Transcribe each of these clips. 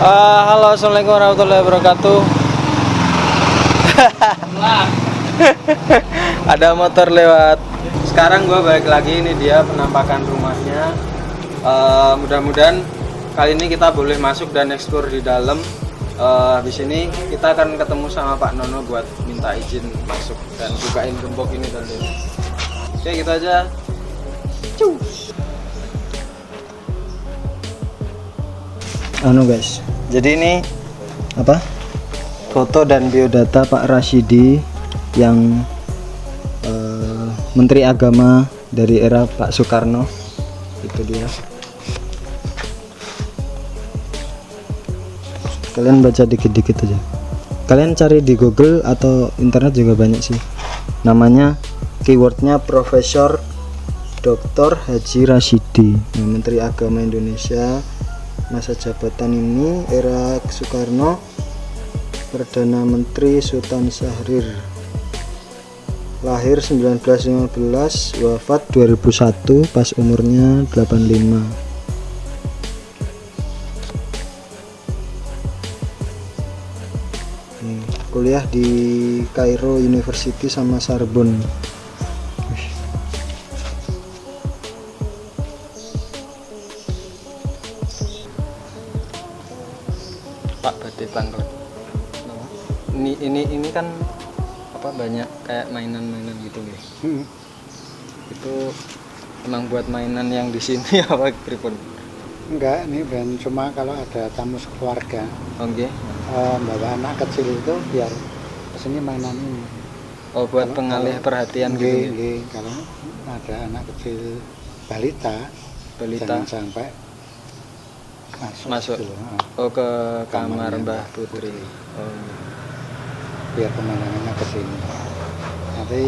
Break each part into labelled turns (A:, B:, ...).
A: Halo, assalamualaikum warahmatullahi wabarakatuh. Ada motor lewat. Sekarang gue balik lagi, ini dia penampakan rumahnya. Mudah-mudahan kali ini kita boleh masuk dan eksplor di dalam. Habis ini kita akan ketemu sama Pak Nono buat minta izin masuk dan bukain gembok ini tentunya. Oke, gitu aja. Cuy. Guys, jadi ini apa? Foto dan biodata Pak Rasyidi yang Menteri Agama dari era Pak Soekarno. Itu dia. Kalian baca dikit-dikit aja. Kalian cari di Google atau internet juga banyak sih. Namanya keywordnya Profesor Dr. Haji Rasyidi, Menteri Agama Indonesia. Masa jabatan ini era Soekarno, Perdana Menteri Sultan Syahrir, lahir 1915, wafat 2001 pas umurnya 85. Kuliah di Cairo University sama Sorbonne. Pak Bade Tanglet. Ini kan apa, banyak kayak mainan-mainan gitu ya. Itu emang buat mainan yang di sini apa pripun?
B: Enggak, ini dan cuma kalau ada tamu sekeluarga.
A: Oke.
B: Bawa anak kecil itu biar kesini mainan ini.
A: Oh, buat pengalih perhatian gitu ya.
B: Kalau ada anak kecil balita jangan sampai masuk
A: Gitu.
B: Dulu.
A: Oh, ke kamar
B: Kamarnya
A: Mbah Putri. Oh.
B: Biar pemandangannya ke sini. Nanti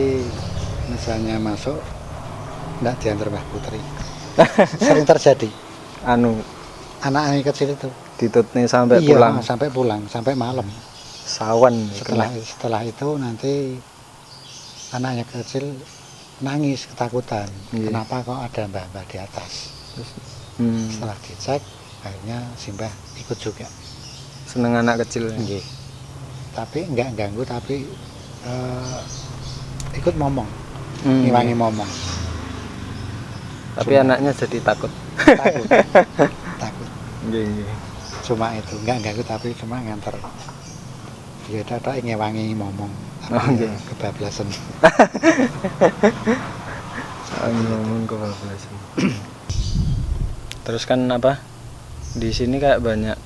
B: misalnya masuk enggak diantar Mbah Putri. Sering terjadi. Anak kecil itu
A: Ditutnya sampai
B: iya,
A: pulang.
B: sampai pulang, sampai malam.
A: Sawan.
B: Setelah itu nanti anaknya kecil nangis ketakutan.
A: Iya.
B: Kenapa kok ada mbah-mbah di atas? Setelah dicek, akhirnya simbah ikut juga.
A: Seneng anak kecil.
B: Nggih. Tapi enggak ganggu, tapi ikut ngomong, ngiwangi ngomong.
A: Tapi anaknya jadi takut.
B: Takut.
A: Nggih.
B: Cuma itu enggak ganggu, tapi cuma nganter. Ya tak ngewangi ngomong.
A: Nggih.
B: Kebablasan.
A: Ngomong kebablasan. Terus kan apa? Di sini kayak banyak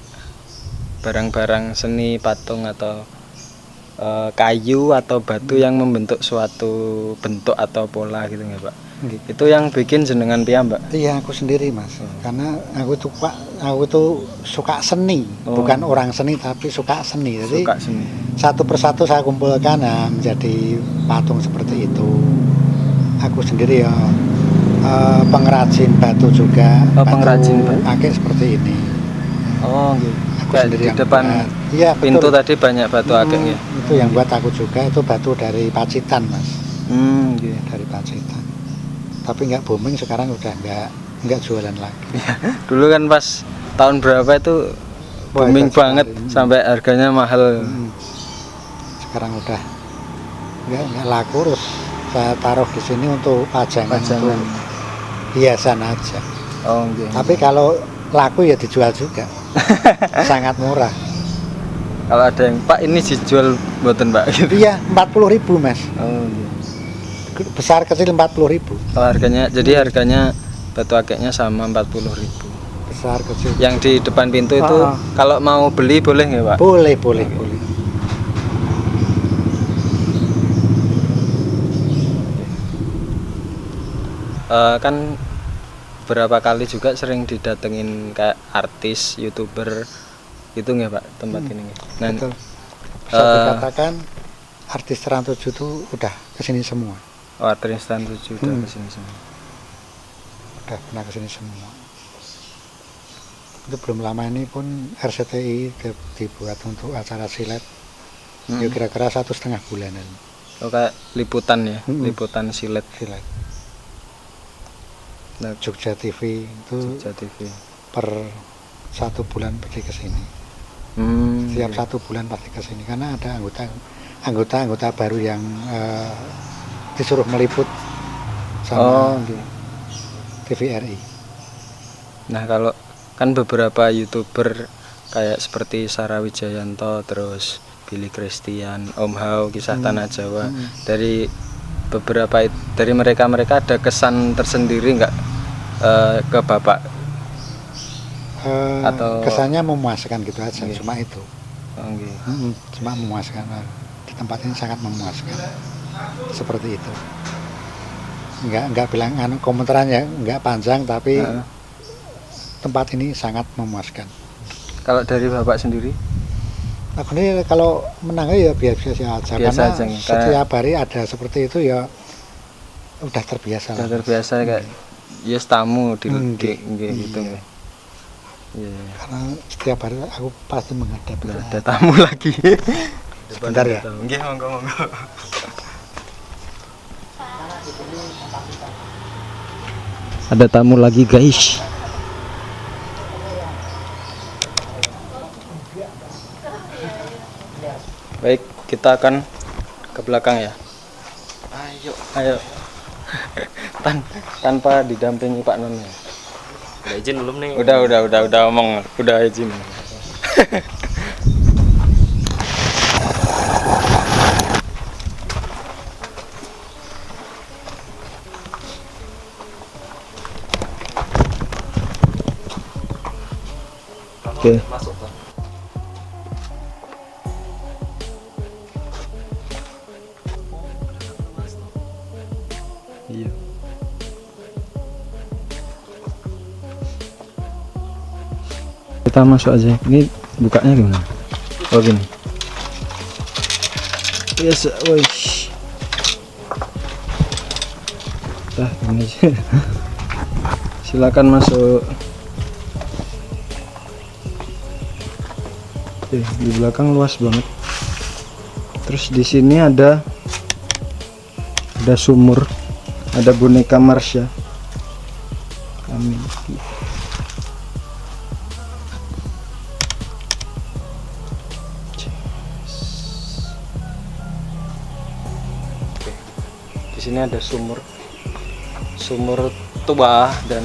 A: barang-barang seni, patung atau kayu atau batu yang membentuk suatu bentuk atau pola gitu nggak Pak? Itu yang bikin jenengan piyambak?
B: Iya, aku sendiri Mas. Karena aku tuh suka seni, bukan orang seni tapi suka seni. Jadi
A: Suka seni.
B: Satu persatu saya kumpulkan menjadi patung seperti itu. Aku sendiri ya pengrajin batu juga.
A: Pengrajin batu.
B: Pakai seperti ini.
A: Oh, gitu.
B: Aku
A: Kayak
B: sendiri
A: di
B: yang
A: depan
B: buat. Iya,
A: pintu
B: betul.
A: tadi banyak batu akik ya.
B: Itu yang buat aku juga, itu batu dari Pacitan Mas.
A: Gitu.
B: Dari Pacitan. Tapi nggak booming sekarang, udah nggak jualan lagi.
A: Dulu kan pas tahun berapa itu booming banget sampai harganya mahal.
B: Sekarang udah nggak laku, terus saya taruh di sini untuk pajangan. Untuk hiasan aja.
A: Oh, gitu.
B: Tapi kalau laku ya dijual juga. Sangat murah.
A: Kalau ada yang Pak ini dijual mboten Pak gitu.
B: Iya, 40.000 Mas.
A: Oh, gitu.
B: Besar kecil 40.000.
A: Kalau harganya, jadi harganya batu akiknya sama 40.000.
B: Besar kecil.
A: Yang di depan pintu itu kalau mau beli boleh nggak Pak?
B: Boleh.
A: Kan berapa kali juga sering didatengin kayak artis, YouTuber itu nggak Pak tempat ini? Nah,
B: betul. Bisa dikatakan artis Trans 7 itu udah kesini semua.
A: Oh, artis Trans 7 udah kesini semua.
B: Udah pernah kesini semua. Itu belum lama ini pun RCTI dibuat untuk acara silet. Ya kira-kira 1,5 bulanan.
A: Oh, kayak liputan ya, liputan silet.
B: Nah, Jogja TV itu
A: Jogja TV
B: per 1 bulan pergi ke sini. Setiap 1 bulan pasti ke sini karena ada anggota baru yang disuruh meliput sama
A: gitu.
B: TVRI.
A: Nah kalau kan beberapa youtuber kayak seperti Sarah Wijayanto, terus Billy Christian, Om Hao, Kisah Tanah Jawa, dari mereka ada kesan tersendiri nggak ke Bapak? Atau
B: Kesannya memuaskan gitu aja, cuma itu.
A: gitu.
B: Cuma memuaskan. Di tempat ini sangat memuaskan. Seperti itu. Enggak bilang komentarnya enggak panjang, tapi tempat ini sangat memuaskan.
A: Kalau dari Bapak sendiri?
B: Aku ini kalau menang ya biasa aja, karena setiap hari ada seperti itu ya udah terbiasa.
A: Udah terbiasa kayak yes tamu di gitu. Iya.
B: Karena setiap hari aku pasti menghadap.
A: Ada tamu lagi.
B: Sebentar ya.
A: Nggih, monggo. Ada tamu lagi, guys. Baik, kita akan ke belakang ya. Ayo. Tanpa didampingi Pak Non ya.
C: Udah izin belum nih?
A: Udah omong, udah izin. Oke.
C: Masuk Pak.
A: Iya. Kita masuk aja. Ini bukanya gimana? Oh gini. Yes, wish. Gini aja. Silakan masuk. Oke, di belakang luas banget. Terus di sini ada sumur, ada boneka Marsha. Amin. Di sini ada sumur tua dan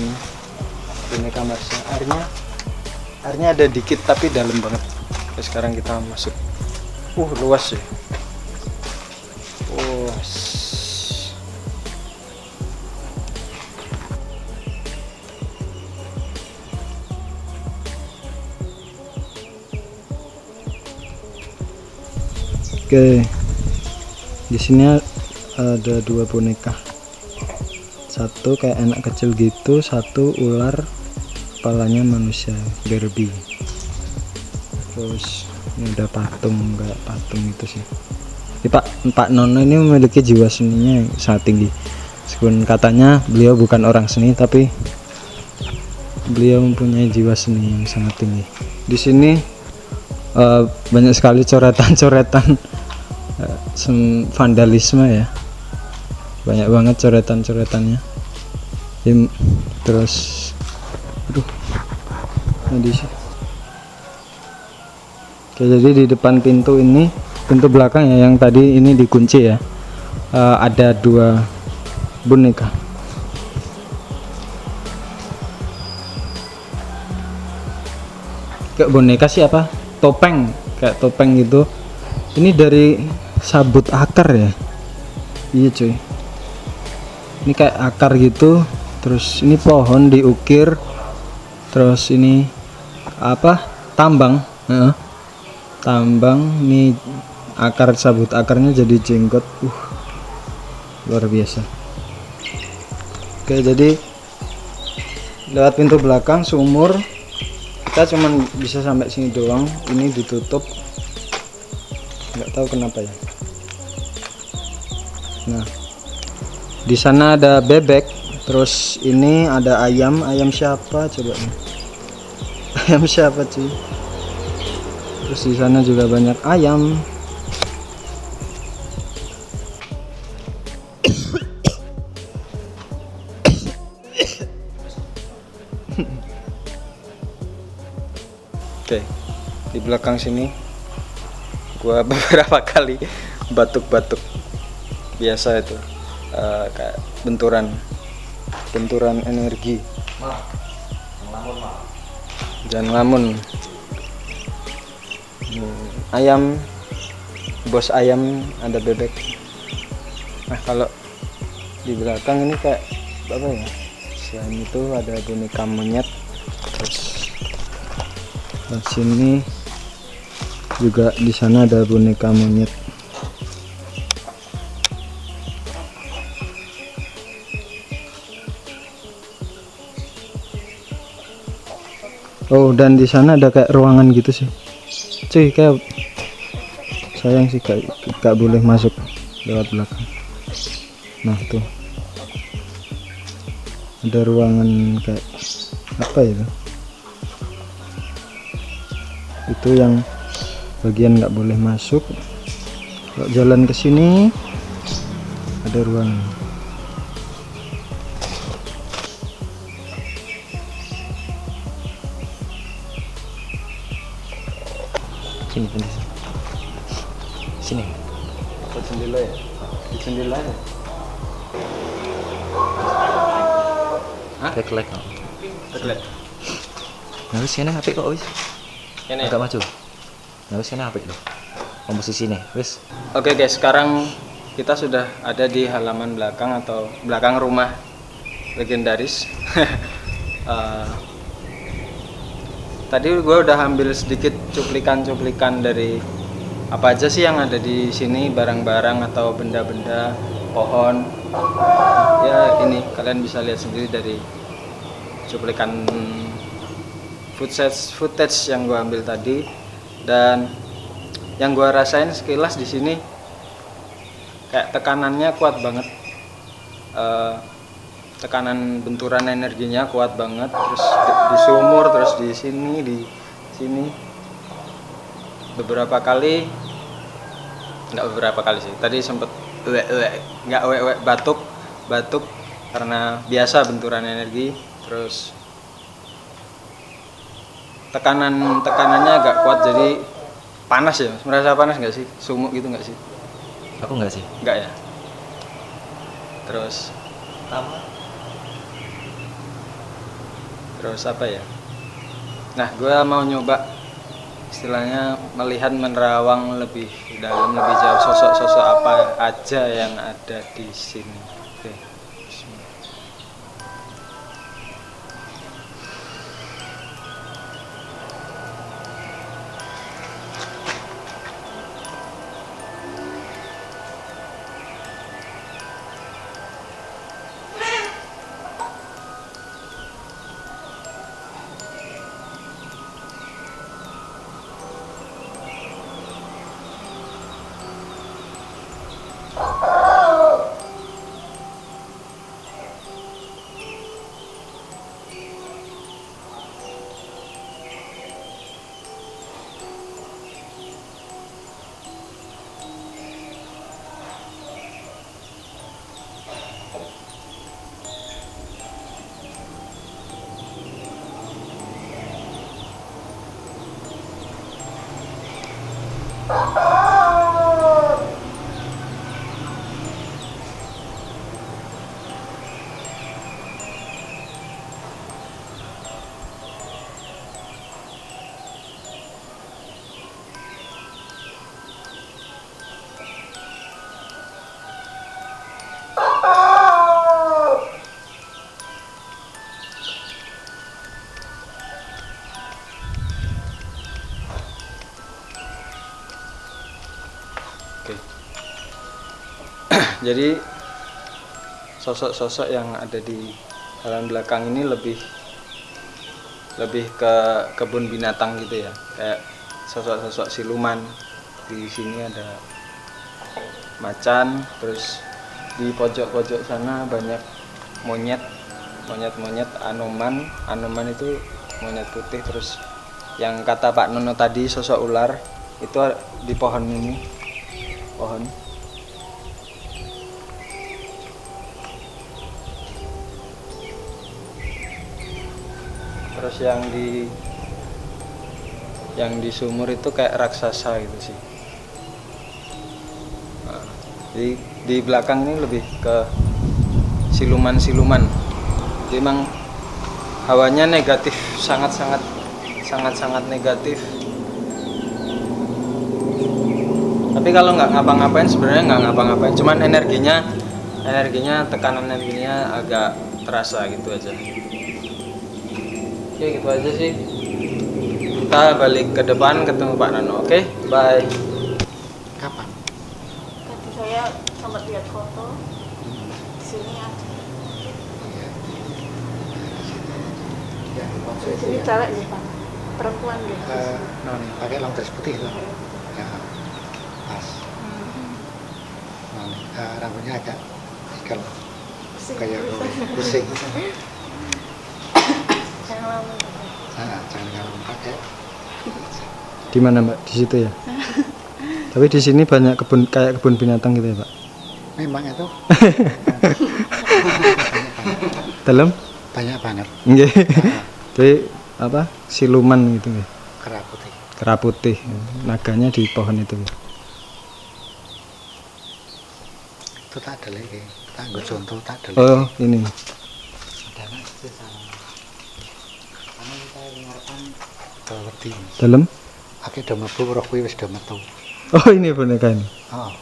A: boneka Marsha. Airnya ada dikit tapi dalam banget. Oke, sekarang kita masuk. Luas ya. Oke, di sini ada 2 boneka, satu kayak anak kecil gitu, satu ular kepalanya manusia, Barbie. Terus ini ada patung, kayak patung itu sih. Ini Pak Nono ini memiliki jiwa seninya yang sangat tinggi. Meskipun katanya beliau bukan orang seni, tapi beliau mempunyai jiwa seni yang sangat tinggi. Di sini banyak sekali coretan-coretan vandalisme ya, banyak banget coretan-coretannya. Terus oke, jadi di depan pintu ini, pintu belakang ya, yang tadi ini dikunci ya, ada 2 boneka. Kayak boneka sih apa? Topeng, kayak topeng gitu. Ini dari sabut akar ya. Iya cuy. Ini kayak akar gitu. Terus ini pohon diukir. Terus ini apa? Tambang. Tambang. Ini akar, sabut akarnya jadi jenggot. Luar biasa. Oke, jadi lewat pintu belakang sumur. Kita cuman bisa sampai sini doang. Ini ditutup. Nggak tahu kenapa ya. Nah, di sana ada bebek, terus ini ada ayam siapa coba nih? Ayam siapa cuy? Terus di sana juga banyak ayam. Oke, di belakang sini gua beberapa kali batuk-batuk biasa itu, kayak benturan energi. Jangan ngelamun. Ayam, bos ayam, ada bebek. Nah kalau di belakang ini kayak apa ya, selain itu ada boneka monyet, terus di sini juga, di sana ada boneka monyet. Oh, dan di sana ada kayak ruangan gitu sih cuy, kayak sayang sih gak boleh masuk lewat belakang. Nah tuh ada ruangan kayak apa itu yang bagian nggak boleh masuk. Kalau jalan ke sini ada ruangan.
C: Sini, sini.
A: Jendela ya? Di jendela ya?
C: Teklek.
A: Teklek.
C: Nah, wis kene apik kok wis.
A: Ini.
C: Agak maju. Nah, wis kene apik lho. Komposisi nih, wis.
A: Oke guys, sekarang kita sudah ada di halaman belakang atau belakang rumah legendaris. Tadi gue udah ambil sedikit cuplikan dari apa aja sih yang ada di sini, barang-barang atau benda-benda, pohon. Ya ini kalian bisa lihat sendiri dari cuplikan footage yang gue ambil tadi, dan yang gue rasain sekilas di sini kayak tekanannya kuat banget. Tekanan benturan energinya kuat banget, terus di sumur, terus di sini beberapa kali, nggak beberapa kali sih, tadi sempet batuk karena biasa benturan energi. Terus tekanannya agak kuat, jadi panas ya. Merasa panas nggak sih, sumuk gitu nggak sih?
C: Aku enggak sih.
A: Enggak ya. Terus apa ya, nah gue mau nyoba istilahnya melihat menerawang lebih dalam, lebih jauh, sosok-sosok apa aja yang ada di sini. Oke. Oke. Jadi sosok-sosok yang ada di halaman belakang ini lebih ke kebun binatang gitu ya, kayak sosok-sosok siluman. Di sini ada macan, terus di pojok-pojok sana banyak monyet anoman itu monyet putih. Terus yang kata Pak Nono tadi sosok ular itu di pohon ini, pohon. Terus yang di yang di sumur itu kayak raksasa gitu sih. Nah, di belakang ini lebih ke siluman-siluman. Jadi emang hawanya negatif, sangat-sangat negatif. Tapi kalau nggak ngapa-ngapain sebenarnya nggak ngapa-ngapain, cuman energinya tekanan energinya agak terasa gitu aja. Oke, gitu aja sih. Kita balik ke depan ketemu Pak Nano. Oke, bye.
B: Kapan?
D: Tadi saya sempat lihat foto di sini ada.
B: Iya. Ya, waktu
D: Di
B: itu
D: sini
B: ya.
D: cewek nih Pak, perempuan gitu.
B: Noni pakai long dress putih tuh. Ya, pas. Noni, rambutnya agak ikal, kayak pusing.
D: Yang lama.
B: Jangan kalau pakai.
A: Di mana Mbak? Di situ ya. Tapi di sini banyak kebun, kayak kebun binatang gitu ya Pak.
B: Memang itu
A: Dalam?
B: banyak banget.
A: Nggih. Jadi apa? Siluman gitu ya.
B: Kera putih.
A: Kera putih. Naganya di pohon itu.
B: Itu tak ada lagi. Tak nggo contoh tak ada lagi.
A: Oh, ini.
B: Ada mas itu sama. Karena kita ngarepkan ke wedi.
A: Dalam?
B: Akeh do mlebu roh kuwi wis do metu.
A: Oh, ini boneka ini.
B: Oh,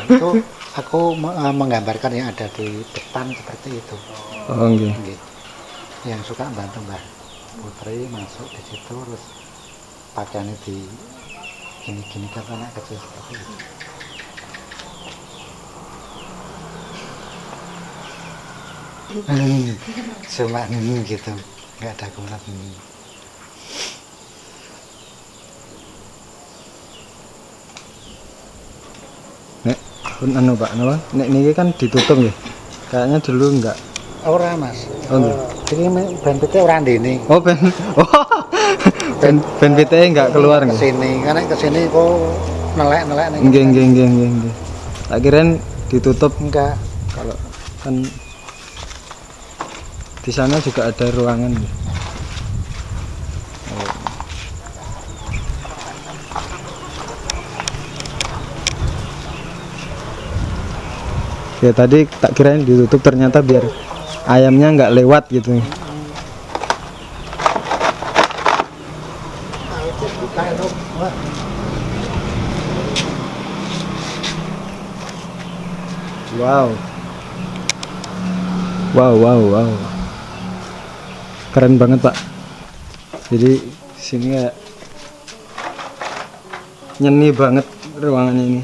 B: itu aku menggambarkan yang ada di depan seperti itu.
A: Oh, nggih.
B: Nggih. Yang suka bantu Mbah Putri masuk di situ terus pakaiannya di gini-gini kan anak kecil seperti itu. Cuma gitu, nggak ada kulat ini.
A: Nek pun anu Pak, napa? Nek niki kan ditutup nggih. Kayaknya dulu enggak.
B: Ora mas,
A: Oh, nggih.
B: ini ben PT ora ndene.
A: Oh, ben oh, ben PTE enggak keluar nggih.
B: Kesini, karena kesini kok nelek-nelek nih.
A: Nggih. Tak kirain ditutup.
B: Enggak.
A: Kalau kan di sana juga ada ruangan nggih. Oh. Ya tadi tak kirain ditutup, ternyata biar ayamnya nggak lewat gitu.
B: Buka itu. Wah.
A: Wow. Keren banget Pak. Jadi sini kayak nyeni banget ruangannya ini.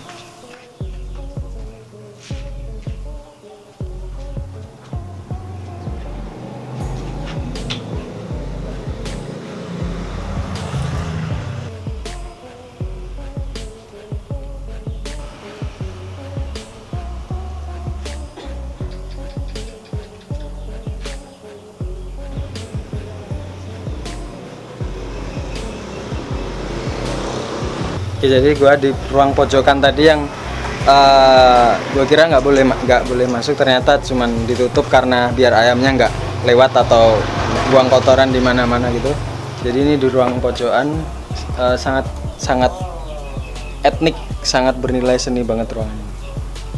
A: Oke, jadi gua di ruang pojokan tadi yang gua kira nggak boleh masuk, ternyata cuman ditutup karena biar ayamnya nggak lewat atau buang kotoran di mana-mana gitu. Jadi ini di ruang pojokan sangat etnik, sangat bernilai seni banget ruangan ini.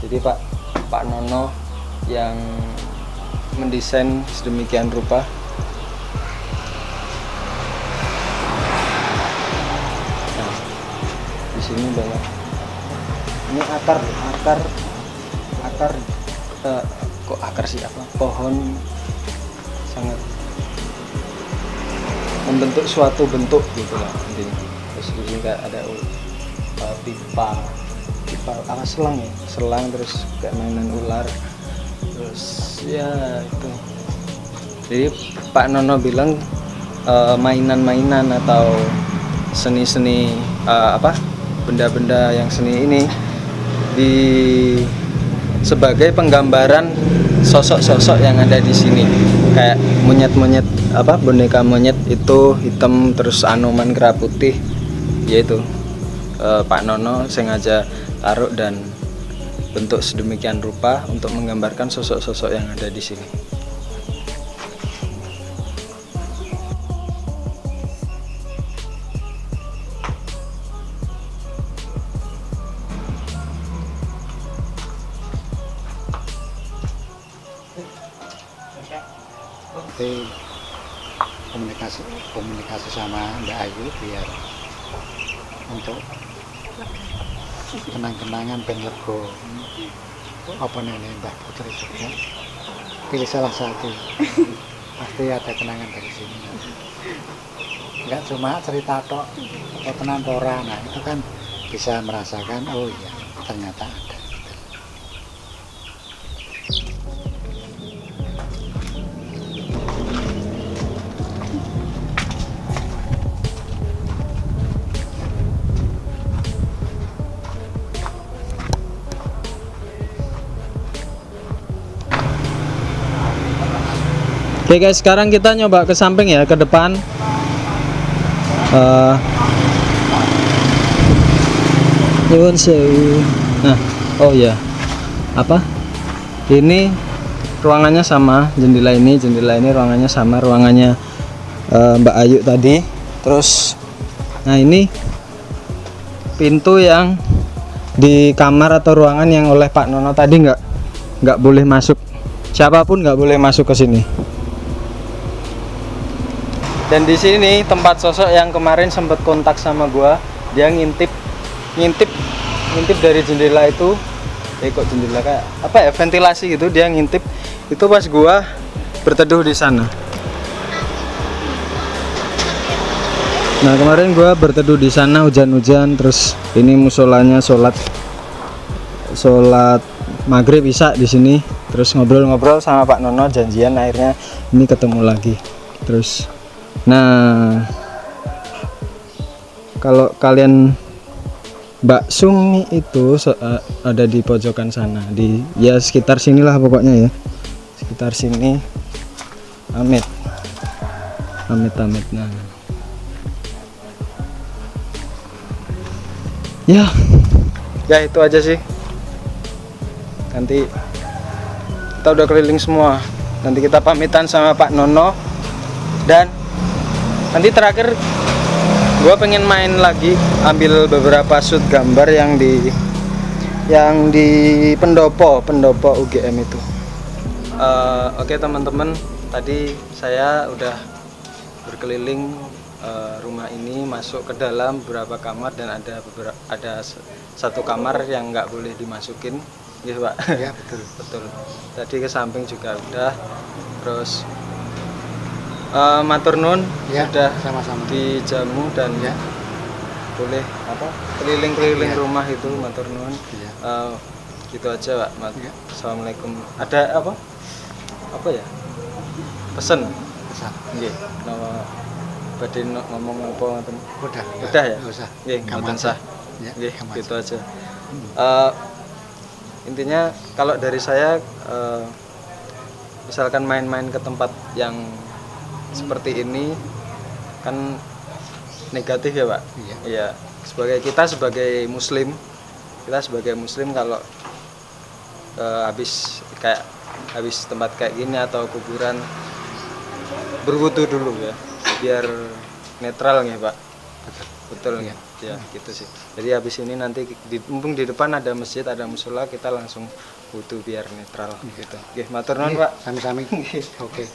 A: Jadi Pak Nono yang mendesain sedemikian rupa. Di sini banyak, ini akar kok akar sih, apa pohon sangat membentuk suatu bentuk gitu lah intinya. Terus di sini kayak ada pipa apa, selang terus kayak mainan ular, terus ya itu. Jadi Pak Nono bilang mainan-mainan atau seni-seni benda-benda yang seni ini sebagai penggambaran sosok-sosok yang ada di sini, kayak monyet-monyet, boneka monyet itu hitam terus Anoman kera putih, yaitu Pak Nono sengaja taruh dan bentuk sedemikian rupa untuk menggambarkan sosok-sosok yang ada di sini.
B: berarti komunikasi sama Mbak Ayu biar untuk kenang-kenangan ben lego apa nih Mbak Putri juga pilih salah satu pasti ada kenangan dari sini nggak cuma cerita tok atau tenan ora, nah itu kan bisa merasakan oh iya ternyata ada.
A: Oke guys, sekarang kita nyoba ke samping ya, ke depan. Nyuwun sewu. Nah, oh ya, apa? Ini ruangannya sama, jendela ini ruangannya sama, ruangannya Mbak Ayu tadi. Terus, nah ini pintu yang di kamar atau ruangan yang oleh Pak Nono tadi nggak boleh masuk. Siapapun nggak boleh masuk ke sini. Dan di sini tempat sosok yang kemarin sempat kontak sama gua, dia ngintip dari jendela itu. Kok jendela kayak apa ya, ventilasi gitu, dia ngintip itu pas gua berteduh di sana. Nah, kemarin gua berteduh di sana hujan-hujan, terus ini musolanya sholat maghrib bisa di sini, terus ngobrol-ngobrol sama Pak Nono, janjian akhirnya ini ketemu lagi. Terus nah, kalau kalian Mbak Sumi itu ada di pojokan sana, di ya sekitar sinilah pokoknya ya, sekitar sini. Amit. Nah, ya itu aja sih. Nanti kita udah keliling semua. Nanti kita pamitan sama Pak Nono, dan nanti terakhir gue pengen main lagi, ambil beberapa shoot gambar yang di pendopo UGM itu. Oke teman-teman, tadi saya udah berkeliling rumah ini, masuk ke dalam beberapa kamar, dan ada satu kamar yang nggak boleh dimasukin, gitu Pak.
B: Ya betul.
A: Tadi ke samping juga udah, terus matur nuwun
B: Ya,
A: sudah
B: sama-sama
A: dijamu dan
B: ya.
A: Boleh keliling-keliling
B: Ya.
A: rumah itu, matur nuwun.
B: Ya.
A: Gitu aja Pak.
B: Ya.
A: Assalamualaikum. Ada apa ya, pesen
B: Besar.
A: nggih, nama badhe ngomong apa ngoten?
B: Udah
A: Ya
B: nggak usah.
A: nggih,
B: Gampang
A: mboten sah.
B: Ya,
A: Nggih,
B: gampang
A: gitu
B: aja.
A: aja. Intinya kalau dari saya, misalkan main-main ke tempat yang seperti ini kan negatif ya Pak. Iya. Sebagai muslim kalau habis tempat kayak gini atau kuburan, berwudu dulu ya, biar netral nih Pak. Betul ya. Ya gitu sih. Jadi habis ini nanti mumpung di depan ada masjid, ada musola, kita langsung wudu biar netral gitu. Nggih, matur nuwun Pak.
B: Sami-sami. Oke.